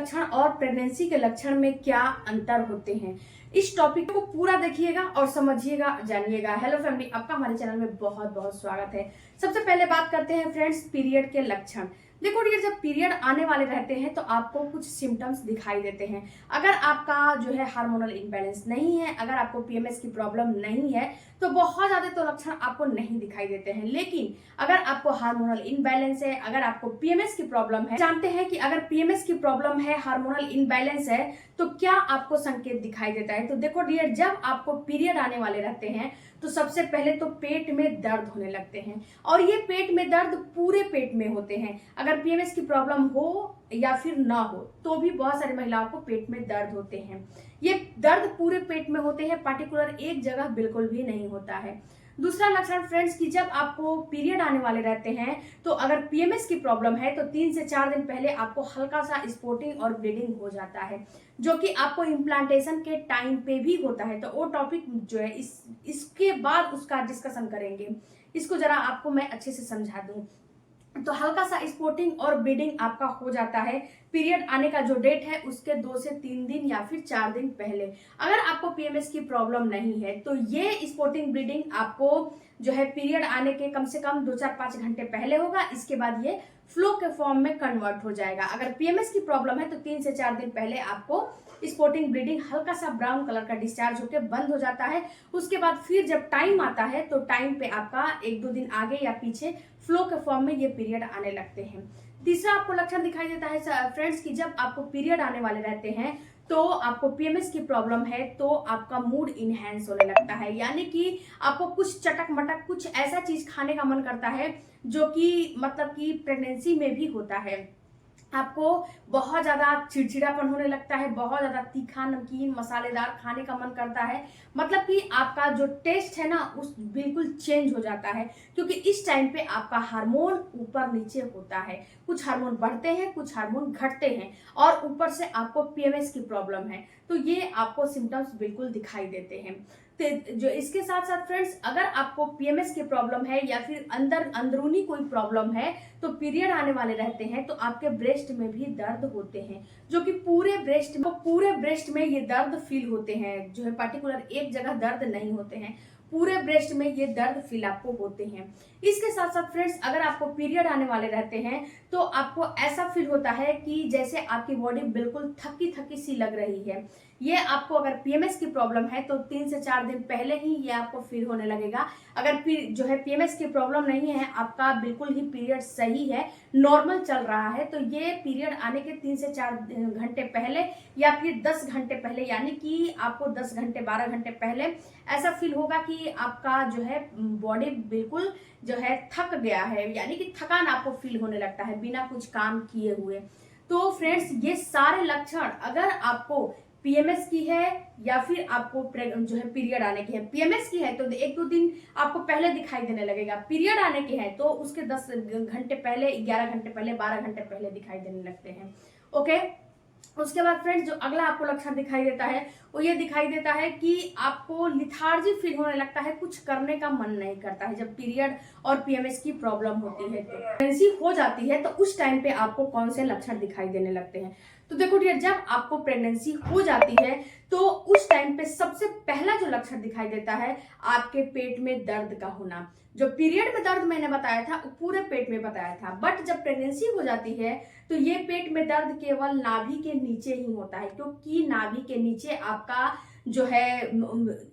लक्षण और प्रेगनेंसी के लक्षण में क्या अंतर होते हैं, इस टॉपिक को पूरा देखिएगा और समझिएगा, जानिएगा। हेलो फैमिली, आपका हमारे चैनल में बहुत बहुत स्वागत है। सबसे पहले बात करते हैं फ्रेंड्स पीरियड के लक्षण। देखो डियर, जब पीरियड आने वाले रहते हैं तो आपको कुछ सिम्टम्स दिखाई देते हैं। अगर आपका जो है हार्मोनल इम्बैलेंस नहीं है, अगर आपको पीएमएस की प्रॉब्लम नहीं है तो बहुत ज्यादा तो लक्षण आपको नहीं दिखाई देते हैं। लेकिन अगर आपको हार्मोनल इम्बैलेंस है, अगर आपको पीएमएस की प्रॉब्लम है, जानते हैं कि अगर पीएमएस की प्रॉब्लम है, हार्मोनल इम्बैलेंस है, तो क्या आपको संकेत दिखाई देता है। तो देखो डियर, जब आपको पीरियड आने वाले रहते हैं तो सबसे पहले तो पेट में दर्द होने लगते हैं, और ये पेट में दर्द पूरे पेट में होते हैं। अगर पीएमएस की प्रॉब्लम हो या फिर ना हो तो भी बहुत सारी महिलाओं को पेट में दर्द होते हैं। ये दर्द पूरे पेट में होते हैं, पार्टिकुलर एक जगह बिल्कुल भी नहीं होता है। दूसरा लक्षण फ्रेंड्स कि जब आपको पीरियड आने वाले रहते हैं तो अगर पीएमएस की प्रॉब्लम है तो 3 से 4 दिन पहले आपको हल्का सा स्पॉटिंग और ब्लीडिंग हो जाता है, जो कि आपको इम्प्लांटेशन के टाइम पे भी होता है। तो वो टॉपिक जो है इसके बाद उसका डिस्कशन करेंगे। इसको जरा आपको मैं अच्छे से समझा दूं। तो हल्का सा स्पॉटिंग और ब्लीडिंग आपका हो जाता है पीरियड आने का जो डेट है उसके 2 से 3 दिन या फिर 4 दिन पहले। अगर आपको पीएमएस की प्रॉब्लम नहीं है तो ये स्पॉटिंग ब्लीडिंग आपको जो है पीरियड आने के कम से कम 2-4-5 घंटे पहले होगा। इसके बाद ये फ्लो के फॉर्म में कन्वर्ट हो जाएगा। अगर पीएमएस की प्रॉब्लम है तो 3 से 4 दिन पहले आपको स्पॉटिंग ब्लीडिंग हल्का सा ब्राउन कलर का डिस्चार्ज होकर बंद हो जाता है। उसके बाद फिर जब टाइम आता है तो टाइम पे आपका 1-2 दिन आगे या पीछे फ्लो के फॉर्म में ये पीरियड आने लगते हैं। तीसरा आपको लक्षण दिखाई देता है फ्रेंड्स कि जब आपको पीरियड आने वाले रहते हैं तो आपको पीएमएस की प्रॉब्लम है तो आपका मूड इनहेंस होने लगता है, यानी कि आपको कुछ चटक मटक कुछ ऐसा चीज खाने का मन करता है जो कि मतलब कि प्रेगनेंसी में भी होता है। आपको बहुत ज्यादा चिड़चिड़ापन होने लगता है, बहुत ज्यादा तीखा नमकीन मसालेदार खाने का मन करता है। मतलब कि आपका जो टेस्ट है ना उस बिल्कुल चेंज हो जाता है, क्योंकि इस टाइम पे आपका हार्मोन ऊपर नीचे होता है। कुछ हार्मोन बढ़ते हैं, कुछ हार्मोन घटते हैं, और ऊपर से आपको पीएमएस की प्रॉब्लम है तो ये आपको सिम्टम्स बिल्कुल दिखाई देते हैं। जो इसके साथ साथ फ्रेंड्स, अगर आपको पीएमएस की प्रॉब्लम है या फिर अंदरूनी कोई प्रॉब्लम है तो पीरियड आने वाले रहते हैं तो आपके ब्रेस्ट में भी दर्द होते हैं, जो कि पूरे ब्रेस्ट में ये दर्द फील होते हैं। जो है पार्टिकुलर एक जगह दर्द नहीं होते हैं, पूरे ब्रेस्ट में ये दर्द फील आपको होते हैं। इसके साथ साथ फ्रेंड्स, अगर आपको पीरियड आने वाले रहते हैं तो आपको ऐसा फील होता है कि जैसे आपकी बॉडी बिल्कुल थकी थकी सी लग रही है। ये आपको अगर पीएमएस की प्रॉब्लम है तो 3 से 4 दिन पहले ही ये आपको फील होने लगेगा। अगर जो है पीएमएस की प्रॉब्लम नहीं है, आपका बिल्कुल ही पीरियड सही है, नॉर्मल चल रहा है, तो ये पीरियड आने के 3 से 4 घंटे पहले या फिर 10 घंटे पहले, यानी कि आपको 10 घंटे 12 घंटे पहले ऐसा फील होगा कि आपका जो है बॉडी बिल्कुल जो है थक गया है, यानी कि थकान आपको फील होने लगता है बिना कुछ काम किए हुए। तो फ्रेंड्स, ये सारे लक्षण अगर आपको पीएमएस की है या फिर आपको जो है पीरियड आने की है, पीएमएस की है तो 1-2 दिन आपको पहले दिखाई देने लगेगा, पीरियड आने के हैं तो उसके 10 घंटे पहले, 11 घंटे पहले, 12 घंटे पहले दिखाई देने लगते हैं। ओके, उसके बाद फ्रेंड्स, जो अगला आपको लक्षण दिखाई देता है वो ये दिखाई देता है कि आपको लिथार्जी फील होने लगता है, कुछ करने का मन नहीं करता है। जब पीरियड और पीएमएस की प्रॉब्लम होती है, तो प्रेगनेंसी हो जाती है तो उस टाइम पे आपको कौन से लक्षण दिखाई देने लगते हैं। तो देखो डियर, जब आपको प्रेगनेंसी हो जाती है तो उस टाइम पे सबसे पहला जो लक्षण दिखाई देता है आपके पेट में दर्द का होना। जो पीरियड में दर्द मैंने बताया था वो पूरे पेट में बताया था, बट जब प्रेगनेंसी हो जाती है तो ये पेट में दर्द केवल नाभि के नीचे ही होता है, क्योंकि नाभि के नीचे आपका जो है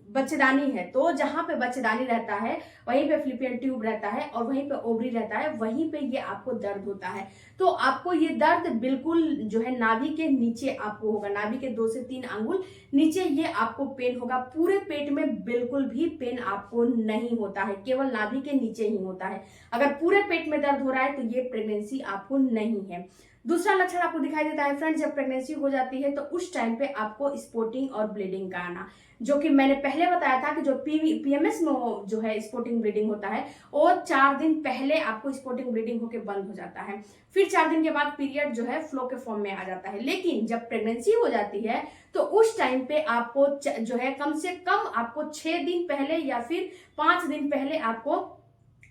बच्चेदानी है। तो जहां पे बच्चेदानी रहता है वहीं पे फ्लिपियन ट्यूब रहता है और वहीं पे ओवरी रहता है, वहीं पे ये आपको दर्द होता है। तो आपको ये दर्द बिल्कुल जो है नाभि के नीचे आपको होगा, नाभि के 2 से 3 अंगुल नीचे ये आपको पेन होगा। पूरे पेट में बिल्कुल भी पेन आपको नहीं होता है, केवल नाभि के नीचे ही होता है। अगर पूरे पेट में दर्द हो रहा है तो ये प्रेगनेंसी आपको नहीं है। दूसरा लक्षण आपको दिखाई देता है फ्रेंड्स, जब प्रेगनेंसी हो जाती है तो उस टाइम पे आपको स्पॉटिंग और ब्लीडिंग का आना, जो कि मैंने पहले बताया था कि जो पीएमएस में जो है स्पॉटिंग ब्लीडिंग होता है वो 4 दिन पहले आपको स्पॉटिंग ब्लीडिंग होकर बंद हो जाता है, फिर 4 दिन के बाद पीरियड जो है फ्लो के फॉर्म में आ जाता है। लेकिन जब प्रेगनेंसी हो जाती है तो उस टाइम पे आपको जो है कम से कम आपको 6 दिन पहले या फिर 5 दिन पहले आपको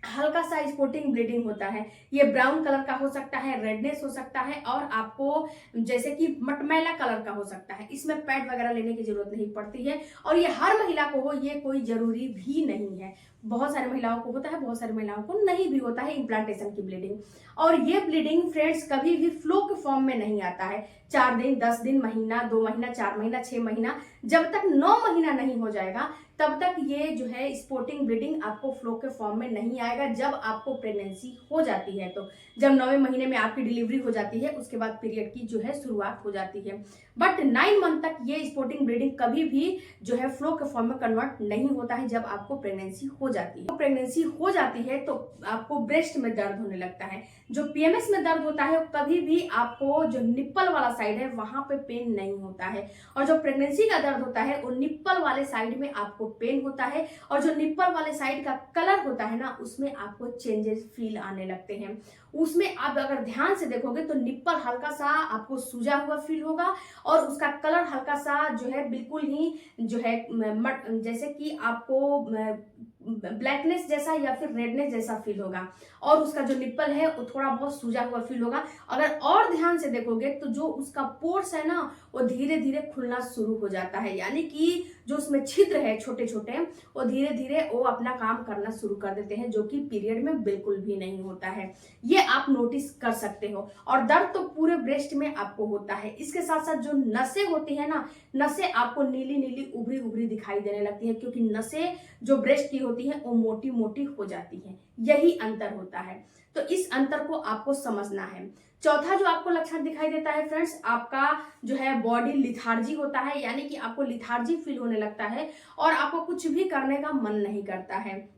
हल्का सा स्पॉटिंग ब्लीडिंग होता है। ये ब्राउन कलर का हो सकता है, रेडनेस हो सकता है, और आपको जैसे कि मटमैला कलर का हो सकता है। इसमें पैड वगैरह लेने की जरूरत नहीं पड़ती है, और ये हर महिला को हो ये कोई जरूरी भी नहीं है। बहुत सारी महिलाओं को होता है, बहुत सारी महिलाओं को नहीं भी होता है इम्प्लांटेशन की ब्लीडिंग। और ये ब्लीडिंग फ्रेंड्स कभी भी फ्लो के फॉर्म में नहीं आता है। 4 दिन, 10 दिन, महीना, 2 महीना, 4 महीना, 6 महीना, जब तक 9 महीना नहीं हो जाएगा तब तक ये जो है स्पॉटिंग ब्लीडिंग आपको फ्लो के फॉर्म में नहीं आएगा। जब आपको प्रेगनेंसी हो जाती है, तो जब 9वें महीने में आपकी डिलीवरी हो जाती है, उसके बाद पीरियड की जो है शुरुआत हो जाती है। बट 9 मंथ तक ये स्पॉटिंग ब्लीडिंग कभी भी जो है फ्लो के फॉर्म में कन्वर्ट नहीं होता है जब आपको प्रेगनेंसी हो जाती है। तो प्रेगनेंसी हो जाती है तो आपको ब्रेस्ट में दर्द होने लगता है। जो पीएमएस में दर्द होता है कभी भी आपको जो निप्पल वाला साइड है वहां पे पेन नहीं होता है, और जो प्रेगनेंसी का दर्द होता है वो निप्पल वाले साइड में आपको पेन होता है, और जो निप्पल वाले साइड का कलर होता है ना उसमें आपको चेंजेस फील आने लगते हैं। उसमें आप अगर ध्यान से देखोगे तो निप्पल हल्का सा आपको सूजा हुआ फील होगा, और उसका कलर हल्का सा जो है बिल्कुल ही जो है जैसे कि आपको ब्लैकनेस जैसा या फिर रेडनेस जैसा फील होगा, और उसका जो निप्पल है वो थोड़ा बहुत सूजा हुआ फील होगा। अगर और ध्यान से देखोगे तो जो उसका पोर्स है ना वो धीरे धीरे खुलना शुरू हो जाता है, यानी कि जो उसमें छिद्र है छोटे छोटे वो धीरे धीरे वो अपना काम करना शुरू कर देते हैं, जो कि पीरियड में बिल्कुल भी नहीं होता है। ये आप नोटिस कर सकते हो। और दर्द तो पूरे ब्रेस्ट में आपको होता है। इसके साथ साथ जो नसें होती है ना, नसें आपको नीली नीली उभरी उभरी दिखाई देने लगती है, क्योंकि नसें जो ब्रेस्ट की होती है वो मोटी मोटी हो जाती है। यही अंतर होता है। तो इस अंतर को आपको समझना है। चौथा जो आपको लक्षण दिखाई देता है फ्रेंड्स, आपका जो है बॉडी लिथार्जी होता है, यानी कि आपको लिथार्जी फील होने लगता है और आपको कुछ भी करने का मन नहीं करता है,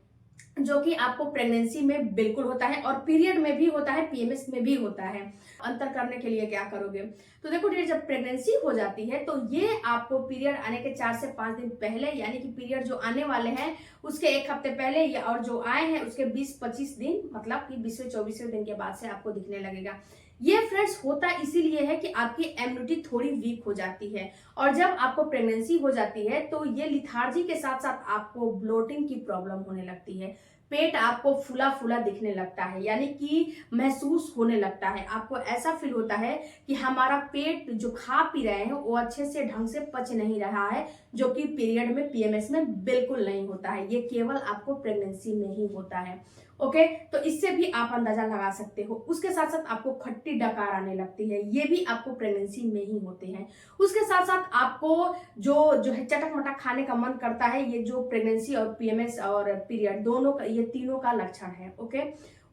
जो कि आपको प्रेगनेंसी में बिल्कुल होता है और पीरियड में भी होता है, पीएमएस में भी होता है। अंतर करने के लिए क्या करोगे, तो देखो डियर, जब प्रेगनेंसी हो जाती है तो ये आपको पीरियड आने के 4 से 5 दिन पहले, यानी कि पीरियड जो आने वाले हैं उसके 1 हफ्ते पहले, या और जो आए हैं उसके 20-25 दिन, मतलब कि 20वें-24वें दिन के बाद से आपको दिखने लगेगा। ये फ्रेंड्स होता इसीलिए है कि आपकी इम्यूनिटी थोड़ी वीक हो जाती है, और जब आपको प्रेगनेंसी हो जाती है तो ये लिथार्जी के साथ साथ आपको ब्लोटिंग की प्रॉब्लम होने लगती है। पेट आपको फूला फूला दिखने लगता है, यानी कि महसूस होने लगता है। आपको ऐसा फील होता है कि हमारा पेट जो खा पी रहे हैं वो अच्छे से ढंग से पच नहीं रहा है, जो कि पीरियड में पीएमएस में बिल्कुल नहीं होता है। ये केवल आपको प्रेगनेंसी में ही होता है। ओके, तो इससे भी आप अंदाजा लगा सकते हो। उसके साथ साथ आपको खट्टी डकार आने लगती है, ये भी आपको प्रेगनेंसी में ही होते हैं। उसके साथ साथ आपको जो है चटक मटक खाने का मन करता है, ये जो प्रेगनेंसी और पीएमएस और पीरियड दोनों का, ये तीनों का लक्षण है। ओके,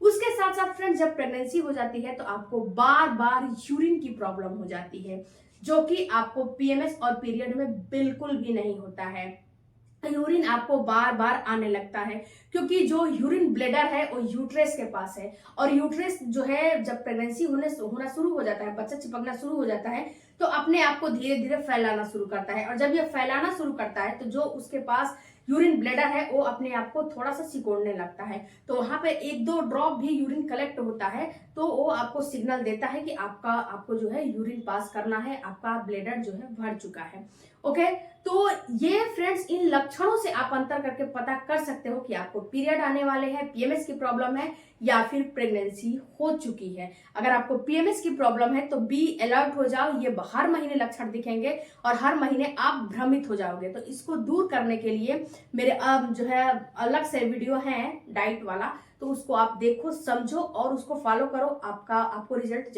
उसके साथ साथ फ्रेंड्स जब प्रेगनेंसी हो जाती है तो आपको बार बार यूरिन की प्रॉब्लम हो जाती है, जो कि आपको पीएमएस और पीरियड में बिल्कुल भी नहीं होता है। यूरिन आपको बार बार आने लगता है, क्योंकि जो यूरिन ब्लेडर है वो यूट्रेस के पास है, और यूट्रेस जो है जब प्रेगनेंसी होना शुरू हो जाता है, बच्चा चिपकना शुरू हो जाता है, तो अपने आप को धीरे धीरे फैलाना शुरू करता है। और जब ये फैलाना शुरू करता है तो जो उसके पास यूरिन ब्लेडर है वो अपने आप को थोड़ा सा सिकोड़ने लगता है, तो वहां पे 1-2 ड्रॉप भी यूरिन कलेक्ट होता है, तो वो आपको सिग्नल देता है कि आपको जो है यूरिन पास करना है, आपका ब्लेडर जो है भर चुका है। ओके, तो ये फ्रेंड्स इन लक्षणों से आप अंतर करके पता कर सकते हो कि आपको पीरियड आने वाले हैं, पीएमएस की प्रॉब्लम है, या फिर प्रेगनेंसी हो चुकी है। अगर आपको पीएमएस की प्रॉब्लम है तो बी अलर्ट हो जाओ, ये हर महीने लक्षण दिखेंगे और हर महीने आप भ्रमित हो जाओगे। तो इसको दूर करने के लिए मेरे जो है अलग से वीडियो है डाइट वाला, तो उसको आप देखो, समझो और उसको फॉलो करो, आपको रिजल्ट